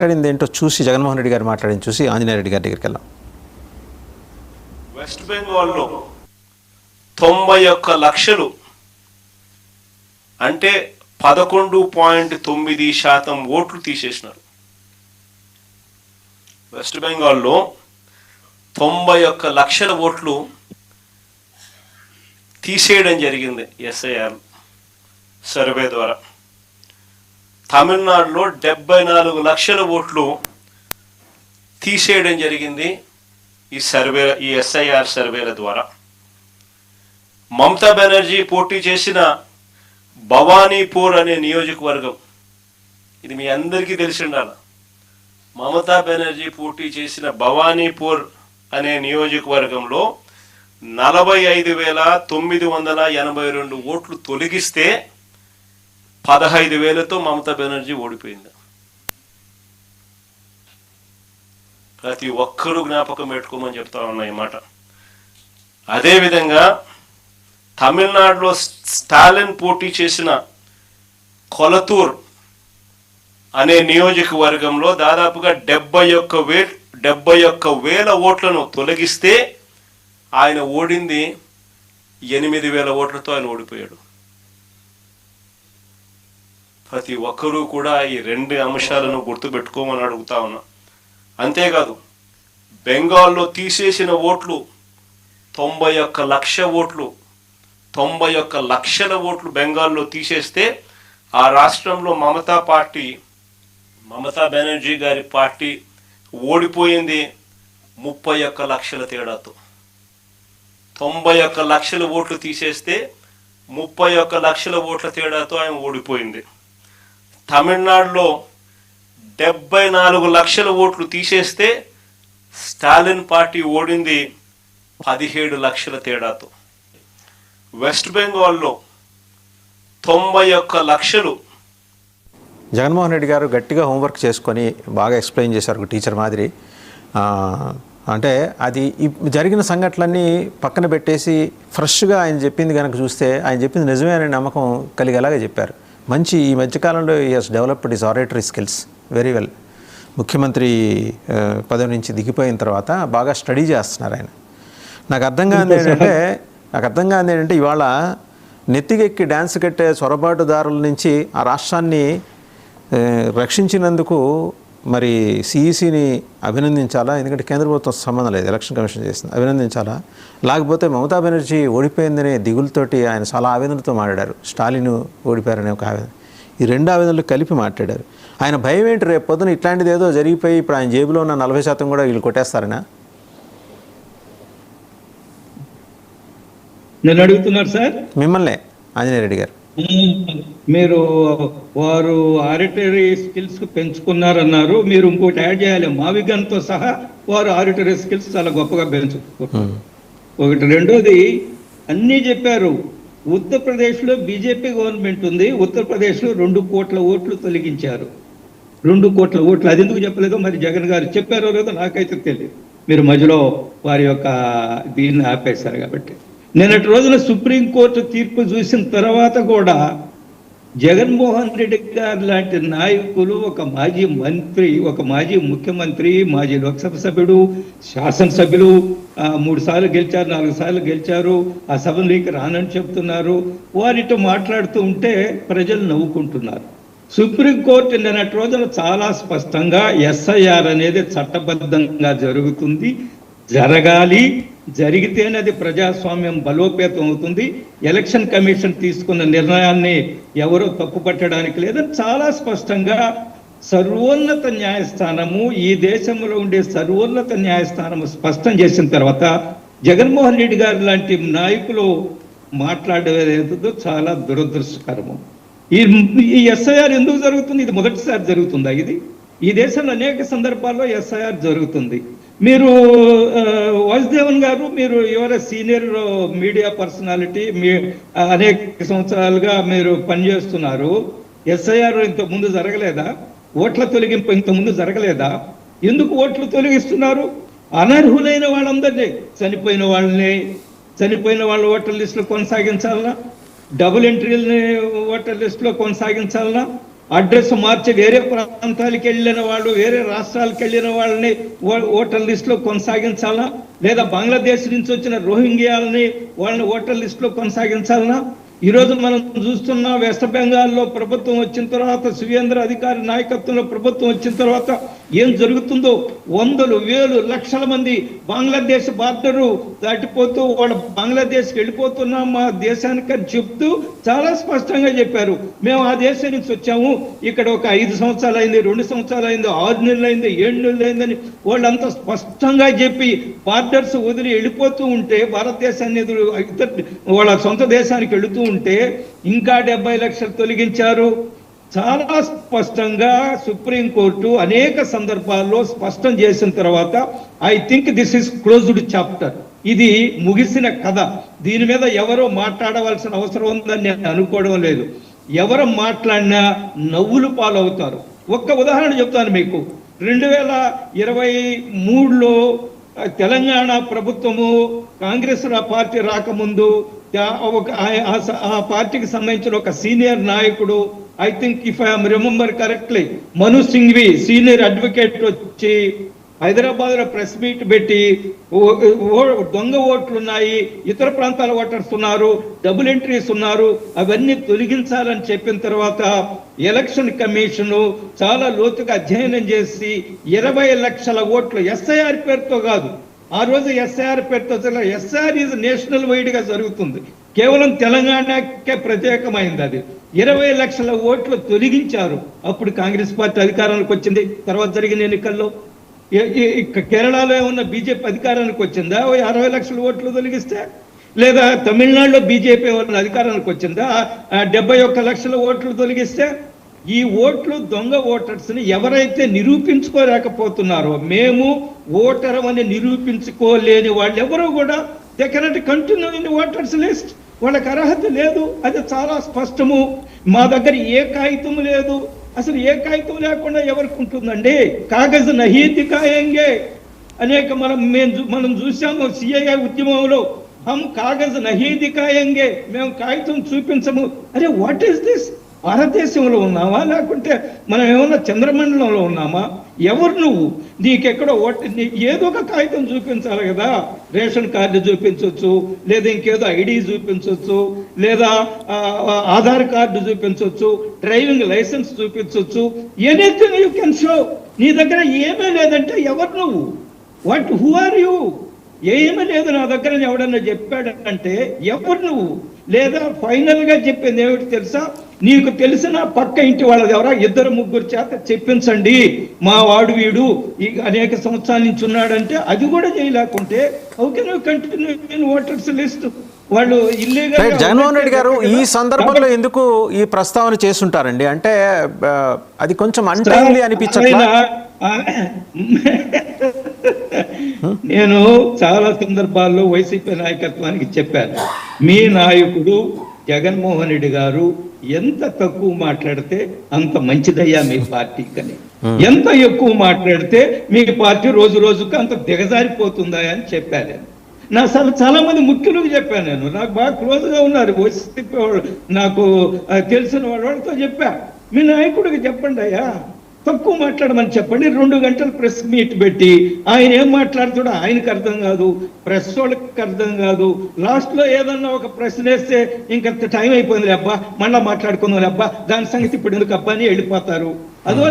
మాట్లాడింది ఏంటో చూసి జగన్మోహన్ రెడ్డి గారు మాట్లాడింది చూసి ఆంజనేయ రెడ్డి గారి దగ్గరికి వెళ్ళాం. వెస్ట్ బెంగాల్లో 91 లక్షలు అంటే 11.9% ఓట్లు తీసేసినారు. వెస్ట్ బెంగాల్లో 91 లక్షల ఓట్లు తీసేయడం జరిగింది ఎస్ఐఆర్ సర్వే ద్వారా. తమిళనాడులో 74 లక్షల ఓట్లు తీసేయడం జరిగింది ఈ ఎస్ఐఆర్ సర్వేల ద్వారా. మమతా బెనర్జీ పోటీ చేసిన భవానీపూర్ అనే నియోజకవర్గం, ఇది మీ అందరికీ తెలిసి ఉండాలి. మమతా బెనర్జీ పోటీ చేసిన భవానీపూర్ అనే నియోజకవర్గంలో 45,982 ఓట్లు తొలగిస్తే 15,000తో మమతా బెనర్జీ ఓడిపోయింది. ప్రతి ఒక్కరూ జ్ఞాపకం పెట్టుకోమని చెప్తా ఉన్నా ఈ మాట. అదేవిధంగా తమిళనాడులో స్టాలిన్ పోటీ చేసిన కొలతూర్ అనే నియోజకవర్గంలో దాదాపుగా 71,000 ఓట్లను తొలగిస్తే ఆయన ఓడింది 8,000 ఓట్లతో ఆయన ఓడిపోయాడు. ప్రతి ఒక్కరూ కూడా ఈ 2 అంశాలను గుర్తుపెట్టుకోమని అడుగుతా ఉన్నా. అంతేకాదు బెంగాల్లో తీసేసిన ఓట్లు 91 లక్షల ఓట్లు బెంగాల్లో తీసేస్తే ఆ రాష్ట్రంలో మమతా బెనర్జీ గారి పార్టీ ఓడిపోయింది 31 లక్షల తేడాతో. 91 లక్షల ఓట్లు తీసేస్తే 31 లక్షల ఓట్ల తేడాతో ఆయన ఓడిపోయింది. తమిళనాడులో 74 లక్షల ఓట్లు తీసేస్తే స్టాలిన్ పార్టీ ఓడింది 17 లక్షల తేడాతో. వెస్ట్ బెంగాల్లో 91 లక్షలు. జగన్మోహన్ రెడ్డి గారు గట్టిగా హోంవర్క్ చేసుకొని బాగా ఎక్స్ప్లెయిన్ చేశారు టీచర్ మాదిరి. అంటే అది జరిగిన సంఘటనలన్నీ పక్కన పెట్టేసి ఫ్రెష్గా ఆయన చెప్పింది కనుక చూస్తే ఆయన చెప్పింది నిజమే అనే నమ్మకం కలిగేలాగా చెప్పారు. మంచి ఈ మధ్యకాలంలో ఈ he's developed his oratory skills very well. ముఖ్యమంత్రి పదవి నుంచి దిగిపోయిన తర్వాత బాగా స్టడీ చేస్తున్నారు ఆయన. నాకు అర్థం కాదు ఏంటంటే ఇవాళ నెత్తికెక్కి డ్యాన్స్ కట్టే చొరబాటుదారుల నుంచి ఆ రాష్ట్రాన్ని రక్షించినందుకు మరి సిఈసిని అభినందించాలా? ఎందుకంటే కేంద్ర ప్రభుత్వం సంబంధం లేదు, ఎలక్షన్ కమిషన్ చేసింది, అభినందించాలా? లేకపోతే మమతా బెనర్జీ ఓడిపోయిందనే దిగులతోటి ఆయన చాలా ఆవేదనతో మాట్లాడారు. స్టాలిన్ ఓడిపోయారనే ఒక ఆవేదన, ఈ 2 ఆవేదనలు కలిపి మాట్లాడారు. ఆయన భయం ఏంటి, రేపు పొద్దున ఇట్లాంటిది ఏదో జరిగిపోయి ఇప్పుడు ఆయన జేబులో ఉన్న 40% కూడా వీళ్ళు కొట్టేస్తారనా? నేను అడుగుతున్నారు సార్ మిమ్మల్నే ఆంజనేయ రెడ్డి గారు. మీరు వారు ఆడిటరీ స్కిల్స్ పెంచుకున్నారన్నారు, మీరు ఇంకోటి యాడ్ చేయాలి, మావిగన్తో సహా వారు ఆడిటరీ స్కిల్స్ చాలా గొప్పగా పెంచుకున్నారు. ఒకటి. రెండోది అన్నీ చెప్పారు. ఉత్తరప్రదేశ్లో బీజేపీ గవర్నమెంట్ ఉంది, ఉత్తరప్రదేశ్లో 2 కోట్ల ఓట్లు తొలగించారు. 2 కోట్ల ఓట్లు అది ఎందుకు చెప్పలేదో మరి జగన్ గారు చెప్పారో లేదో నాకైతే తెలియదు. మీరు మధ్యలో వారి యొక్క దీన్ని ఆపేశారు కాబట్టి. నిన్నటి రోజున సుప్రీంకోర్టు తీర్పు చూసిన తర్వాత కూడా జగన్మోహన్ రెడ్డి గారు లాంటి నాయకులు, ఒక మాజీ మంత్రి, ఒక మాజీ ముఖ్యమంత్రి, మాజీ లోక్సభ సభ్యుడు, శాసనసభ్యులు 3 సార్లు గెలిచారు, 4 సార్లు గెలిచారు, ఆ సభలోకి రానని చెప్తున్నారు. వారితో మాట్లాడుతూ ఉంటే ప్రజలు నవ్వుకుంటున్నారు. సుప్రీంకోర్టు నిన్నటి రోజున చాలా స్పష్టంగా ఎస్ఐఆర్ అనేది చట్టబద్ధంగా జరుగుతుంది, జరగాలి, జరిగితేనే అది ప్రజాస్వామ్యం బలోపేతం అవుతుంది, ఎలక్షన్ కమిషన్ తీసుకున్న నిర్ణయాన్ని ఎవరో తప్పుపట్టడానికి లేదని చాలా స్పష్టంగా సర్వోన్నత న్యాయస్థానము, ఈ దేశంలో ఉండే సర్వోన్నత న్యాయస్థానము స్పష్టం చేసిన తర్వాత జగన్మోహన్ రెడ్డి గారు లాంటి నాయకులు మాట్లాడేది చాలా దురదృష్టకరము. ఈ ఎస్ఐఆర్ ఎందుకు జరుగుతుంది? ఇది మొదటిసారి జరుగుతుందా? ఇది ఈ దేశంలో అనేక సందర్భాల్లో ఎస్ఐఆర్ జరుగుతుంది. మీరు వాసుదేవన్ గారు, మీరు ఎవరో సీనియర్ మీడియా పర్సనాలిటీ, మీ అనేక సంవత్సరాలుగా మీరు పనిచేస్తున్నారు. ఎస్ఐఆర్ ఇంతకుముందు జరగలేదా? ఓట్ల తొలగింపు ఇంతకుముందు జరగలేదా? ఎందుకు ఓట్లు తొలగిస్తున్నారు? అనర్హులైన వాళ్ళందరినీ, చనిపోయిన వాళ్ళ ఓటర్ లిస్టులో కొనసాగించాలనా? డబుల్ ఎంట్రీలని ఓటర్ లిస్టులో కొనసాగించాలనా? అడ్రస్ మార్చి వేరే ప్రాంతాలకు వెళ్ళిన వాళ్ళు, వేరే రాష్ట్రాలకు వెళ్ళిన వాళ్ళని ఓటర్ లిస్టులో కొనసాగించాలనా? లేదా బంగ్లాదేశ్ నుంచి వచ్చిన రోహింగ్యాలని వాళ్ళని ఓటర్ లిస్టులో కొనసాగించాలనా? ఈరోజు మనం చూస్తున్న వెస్ట్ బెంగాల్లో ప్రభుత్వం వచ్చిన తర్వాత, సువేంద్ర అధికారి నాయకత్వంలో ప్రభుత్వం వచ్చిన తర్వాత ఏం జరుగుతుందో, వందలు వేలు లక్షల మంది బంగ్లాదేశ్ బార్డరు దాటిపోతూ వాళ్ళు బంగ్లాదేశ్కి వెళ్ళిపోతున్నాం మా దేశానికి అని చెప్తూ చాలా స్పష్టంగా చెప్పారు. మేము ఆ దేశం నుంచి వచ్చాము, ఇక్కడ ఒక 5 సంవత్సరాలు అయింది, 2 సంవత్సరాలు అయింది, 6 నెలలు అయింది, 7 నెలలు అయిందని వాళ్ళంతా స్పష్టంగా చెప్పి బార్డర్స్ వదిలి వెళ్ళిపోతూ ఉంటే, భారతదేశాన్ని వాళ్ళ సొంత దేశానికి వెళుతూ ఉంటే ఇంకా 70 లక్షలు తొలగించారు. చాలా స్పష్టంగా సుప్రీంకోర్టు అనేక సందర్భాల్లో స్పష్టం చేసిన తర్వాత I think this is closed chapter. ఇది ముగిసిన కథ. దీని మీద ఎవరో మాట్లాడవలసిన అవసరం ఉందని నేను అనుకోవడం లేదు. ఎవరు మాట్లాడినా నవ్వులు పాలవుతారు. ఒక్క ఉదాహరణ చెప్తాను మీకు. 2023లో తెలంగాణ ప్రభుత్వము కాంగ్రెస్ పార్టీ రాకముందు ఆ పార్టీకి సంబంధించిన ఒక సీనియర్ నాయకుడు, I think if I remember correctly, Manu Singhvi senior advocate వచ్చి హైదరాబాద్ లో ప్రెస్ మీట్ పెట్టి దొంగ ఓట్లు ఉన్నాయి, ఇతర ప్రాంతాల ఓటర్స్ ఉన్నారు, డబుల్ ఎంట్రీస్ ఉన్నారు, అవన్నీ తొలగించాలని చెప్పిన తర్వాత ఎలక్షన్ కమిషన్ చాలా లోతుగా అధ్యయనం చేసి 20 లక్షల ఓట్లు ఎస్ఐఆర్ పేరుతో కాదు, ఆ రోజు ఎస్ఐఆర్ పేరుతో, ఎస్ఐఆర్ ఈజ్ నేషనల్ వైడ్ గా జరుగుతుంది, కేవలం తెలంగాణకే ప్రత్యేకమైంది. అది 20 లక్షల ఓట్లు తొలగించారు. అప్పుడు కాంగ్రెస్ పార్టీ అధికారానికి వచ్చింది. తర్వాత జరిగిన ఎన్నికల్లో కేరళలో ఉన్న బీజేపీ అధికారానికి వచ్చిందా 60 లక్షల ఓట్లు తొలగిస్తే? లేదా తమిళనాడులో బీజేపీ వాళ్ళ అధికారానికి వచ్చిందా 71 లక్షల ఓట్లు తొలగిస్తే? ఈ ఓట్లు దొంగ ఓటర్స్ ని ఎవరైతే నిరూపించుకోలేకపోతున్నారో, మేము ఓటర్ అని నిరూపించుకోలేని వాళ్ళు ఎవరు కూడా they cannot continue in voters list. వాళ్ళకి అర్హత లేదు. అది చాలా స్పష్టము. మా దగ్గర ఏ కాగితం లేదు. అసలు ఏ కాగితం లేకుండా ఎవరికి ఉంటుందండి? కాగజ్ నహీ దిఖాయేంగే అనేక మనం చూసాము సిఐఏ ఉద్యమంలో, హమ్ కాగజ్ నహీ దిఖాయేంగే, మేము కాగితం చూపించము. అరే వాట్ ఈస్ దిస్? భారతదేశంలో ఉన్నామా లేకుంటే మనం ఏమన్నా చంద్రమండలంలో ఉన్నామా? ఎవరు నువ్వు? నీకెక్కడో ఏదో ఒక కాగితం చూపించాలి కదా. రేషన్ కార్డు చూపించవచ్చు, లేదా ఇంకేదో ఐడి చూపించవచ్చు, లేదా ఆధార్ కార్డు చూపించవచ్చు, డ్రైవింగ్ లైసెన్స్ చూపించవచ్చు, ఎనీథింగ్ యూ కెన్ షో. నీ దగ్గర ఏమీ లేదంటే ఎవరు నువ్వు? Who are you? ఏమీ లేదు నా దగ్గర ఎవడన్నా చెప్పాడంటే ఎవరు నువ్వు? లేదా ఫైనల్ గా చెప్పింది ఏమిటి తెలుసా? నీకు తెలిసిన పక్క ఇంటి వాళ్ళది ఎవరా 2-3 చేత చెప్పించండి, మా వాడు వీడు అనేక సంవత్సరాల నుంచి ఉన్నాడంటే అది కూడా చేయలేకుంటే ఓకే నువ్వు కంటిన్యూ ఓటర్స్ లిస్ట్. వాళ్ళు ఇల్లీగల్. జగన్మోహన్ రెడ్డి గారు ఈ సందర్భంలో ఎందుకు ఈ ప్రస్తావన చేస్తుంటారండి? అంటే అది కొంచెం అన్టైమ్లీ అనిపించట్లా? నేను చాలా సందర్భాల్లో వైసీపీ నాయకత్వానికి చెప్పాను, మీ నాయకుడు జగన్మోహన్ రెడ్డి గారు ఎంత తక్కువ మాట్లాడితే అంత మంచిదయ్యా మీ పార్టీకి అని, ఎంత ఎక్కువ మాట్లాడితే మీ పార్టీ రోజు రోజుకు అంత దిగజారిపోతుందా అని చెప్పాను. నా అసలు చాలా మంది ముఖ్యులకు చెప్పాను. నేను నాకు బాగా క్లోజ్ గా ఉన్నారు వైసీపీ వాళ్ళు, నాకు తెలిసిన వాళ్ళతో చెప్పా, మీ నాయకుడికి చెప్పండి అయ్యా తక్కువ మాట్లాడమని చెప్పండి. 2 గంటలు ప్రెస్ మీట్ పెట్టి ఆయన ఏం మాట్లాడుతాడో ఆయనకు అర్థం కాదు, ప్రెస్ వాళ్ళకి అర్థం కాదు. లాస్ట్ లో ఏదన్నా ఒక ప్రశ్న వేస్తే ఇంకా టైం అయిపోయింది అబ్బా, మళ్ళా మాట్లాడుకుందాం అబ్బా, దాని సంగతి ఇప్పుడు ఎందుకు అబ్బా అని వెళ్ళిపోతారు. అదో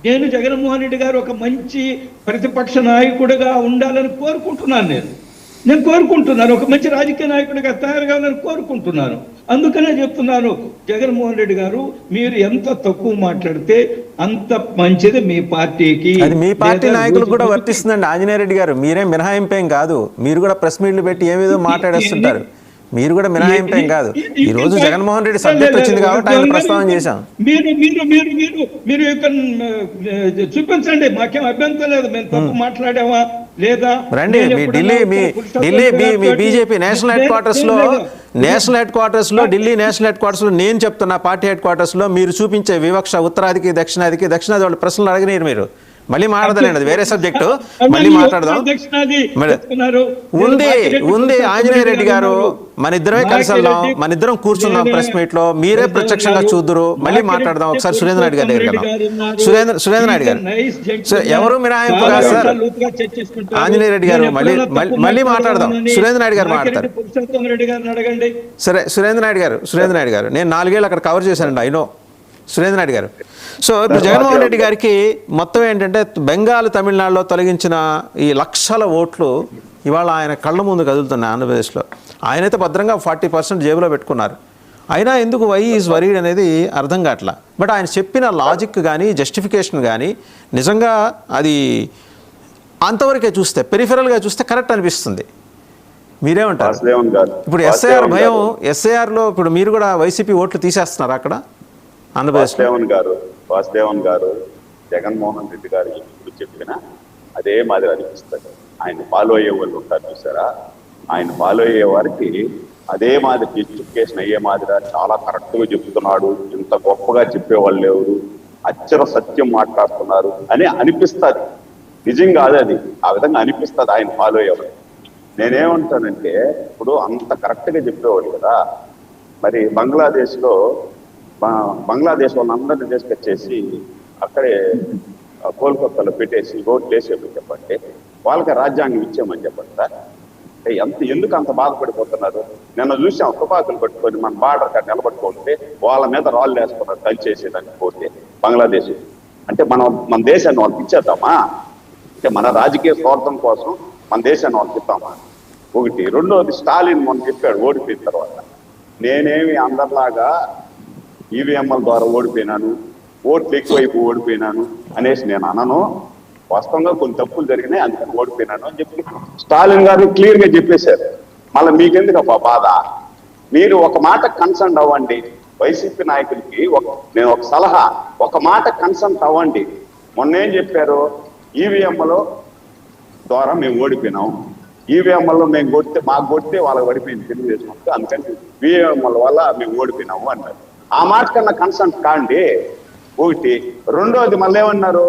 నేను జగన్మోహన్ రెడ్డి గారు ఒక మంచి ప్రతిపక్ష నాయకుడిగా ఉండాలని కోరుకుంటున్నాను. నేను కోరుకుంటున్నాను, ఒక మంచి రాజకీయ నాయకుడిగా తయారు కావాలని కోరుకుంటున్నాను. అందుకనే చెప్తున్నాను, జగన్మోహన్ రెడ్డి గారు మీరు ఎంత తక్కువ మాట్లాడితే అంత మంచిది మీ పార్టీకి. అది మీ పార్టీ నాయకులకు కూడా వర్తిస్తుందండి ఆంజనేయ రెడ్డి గారు. మీరేం మినహాయింపేం కాదు, మీరు కూడా ప్రెస్ మీట్లు పెట్టి ఏమేదో మాట్లాడేస్తుంటారు. మీరు కూడా మినహాయింపేం కాదు. ఈ రోజు జగన్మోహన్ రెడ్డి సబ్జెక్ట్ వచ్చింది కాబట్టి ఆయన ప్రస్తావన చేశాం. మీరు చూపించండి, మాకేం అభ్యంతరం లేదు. మేము తప్పు మాట్లాడామా లేదా రండి. మీ బీజేపీ నేషనల్ హెడ్ క్వార్టర్స్ లో ఢిల్లీ నేషనల్ హెడ్ క్వార్టర్స్ లో నేను చెప్తున్నా, పార్టీ హెడ్ క్వార్టర్స్ లో మీరు చూపించే వివక్ష, ఉత్తరాదికి దక్షిణాదికి వాళ్ళు ప్రశ్నలు అడగనీరు. మళ్ళీ మాట్లాడదాం, అది వేరే సబ్జెక్టు, మళ్ళీ మాట్లాడదాం. ఉంది ఆంజనేయ రెడ్డి గారు, మన ఇద్దరమే కలిసి వెళ్దాం, మన ఇద్దరం కూర్చుందాం ప్రెస్ మీట్ లో, మీరే ప్రత్యక్షంగా చూద్దరు, మళ్ళీ మాట్లాడదాం. ఒకసారి సురేంద్ర నాయుడు గారి దగ్గర సురేంద్ర నాయుడు గారు ఎవరు మినహాయింపు కాదు సార్. ఆంజనేయ రెడ్డి గారు మళ్ళీ మాట్లాడదాం, సురేంద్ర నాయుడు గారు మాట్లాడతారు. సరే సురేంద్ర నాయుడు గారు నేను 4 ఏళ్ళు అక్కడ కవర్ చేశానండి, అయినో సురేంద్ర నాయుడు గారు. సో ఇప్పుడు జగన్మోహన్ రెడ్డి గారికి మొత్తం ఏంటంటే బెంగాల్, తమిళనాడులో తొలగించిన ఈ లక్షల ఓట్లు ఇవాళ ఆయన కళ్ళ ముందు కదులుతున్నాయి ఆంధ్రప్రదేశ్లో. ఆయనైతే భద్రంగా 40% జేబులో పెట్టుకున్నారు. అయినా ఎందుకు వై ఈజ్ వరీడ్ అనేది అర్థం కావట్లా. బట్ ఆయన చెప్పిన లాజిక్ కానీ జస్టిఫికేషన్ కానీ నిజంగా అది అంతవరకే చూస్తే, పెరిఫెరల్గా చూస్తే కరెక్ట్ అనిపిస్తుంది. మీరేమంటారు? ఇప్పుడు ఎస్ఐఆర్ భయం, ఎస్ఐఆర్లో ఇప్పుడు మీరు కూడా వైసీపీ ఓట్లు తీసేస్తున్నారు అక్కడ ఆంధ్రప్రదేశ్. వాసుదేవన్ గారు జగన్మోహన్ రెడ్డి గారు ఇప్పుడు చెప్పిన అదే మాదిరి అనిపిస్తుంది. ఆయన ఫాలో అయ్యే వాళ్ళు ఉంటారు చూసారా, ఆయన ఫాలో అయ్యే వారికి అదే మాదిరి జస్టిఫికేషన్ అయ్యే మాదిరి చాలా కరెక్ట్గా చెప్తున్నాడు, ఇంత గొప్పగా చెప్పేవాళ్ళు ఎవరు, అక్షర సత్యం మాట్లాడుతున్నారు అని అనిపిస్తుంది. నిజం కాదు అది, ఆ విధంగా అనిపిస్తుంది ఆయన ఫాలో అయ్యేవాళ్ళు. నేనేమంటానంటే ఇప్పుడు అంత కరెక్ట్గా చెప్పేవాళ్ళు కదా, మరి బంగ్లాదేశ్ వాళ్ళందరినీ తీసుకొచ్చేసి అక్కడే కోల్కతాలో పెట్టేసి ఓట్లు వేసేమని చెప్పండి, వాళ్ళకి రాజ్యాంగం ఇచ్చేయమని చెప్పండి సార్. ఎందుకు అంత బాధపడిపోతున్నారు? నిన్న చూసాం తుపాకులు పట్టుకొని మన బార్డర్ కాడ నిలబట్టుకుంటే వాళ్ళ మీద రాళ్ళు వేసుకున్నారు కలిసేసేదానికి పోతే బంగ్లాదేశ్. అంటే మన దేశాన్ని వాళ్ళకి ఇచ్చేద్దామా? అంటే మన రాజకీయ స్వార్థం కోసం మన దేశాన్ని వాళ్ళకి ఇద్దామా? ఒకటి. రెండోది, స్టాలిన్ మొన్న చెప్పాడు ఓడిపోయిన తర్వాత, నేనేమి అందరిలాగా ఈవీఎంల ద్వారా ఓడిపోయినాను, ఓట్లు ఎక్కువైపు ఓడిపోయినాను అనేసి నేను అనను. వాస్తవంగా కొన్ని తప్పులు జరిగినాయి, అందుకని ఓడిపోయినాను అని చెప్పి స్టాలిన్ గారు క్లియర్గా చెప్పేశారు. మళ్ళీ మీకెందుకు బాధ? మీరు ఒక మాట కన్సర్న్ అవ్వండి. వైసీపీ నాయకులకి నేను ఒక సలహా, ఒక మాట కన్సర్న్ అవ్వండి. మొన్న ఏం చెప్పారు? ఈవీఎంల ద్వారా మేము ఓడిపోయినాం, ఈవీఎంలో మేము మాకు కొడితే వాళ్ళకి పడిపోయింది తెలుగుదేశం, అందుకని ఈవీఎంల వల్ల మేము ఓడిపోయినాము అన్నారు. ఆ మాట కన్నా కన్సర్న్ కాండి ఒకటి. రెండోది మళ్ళీ ఏమన్నారు?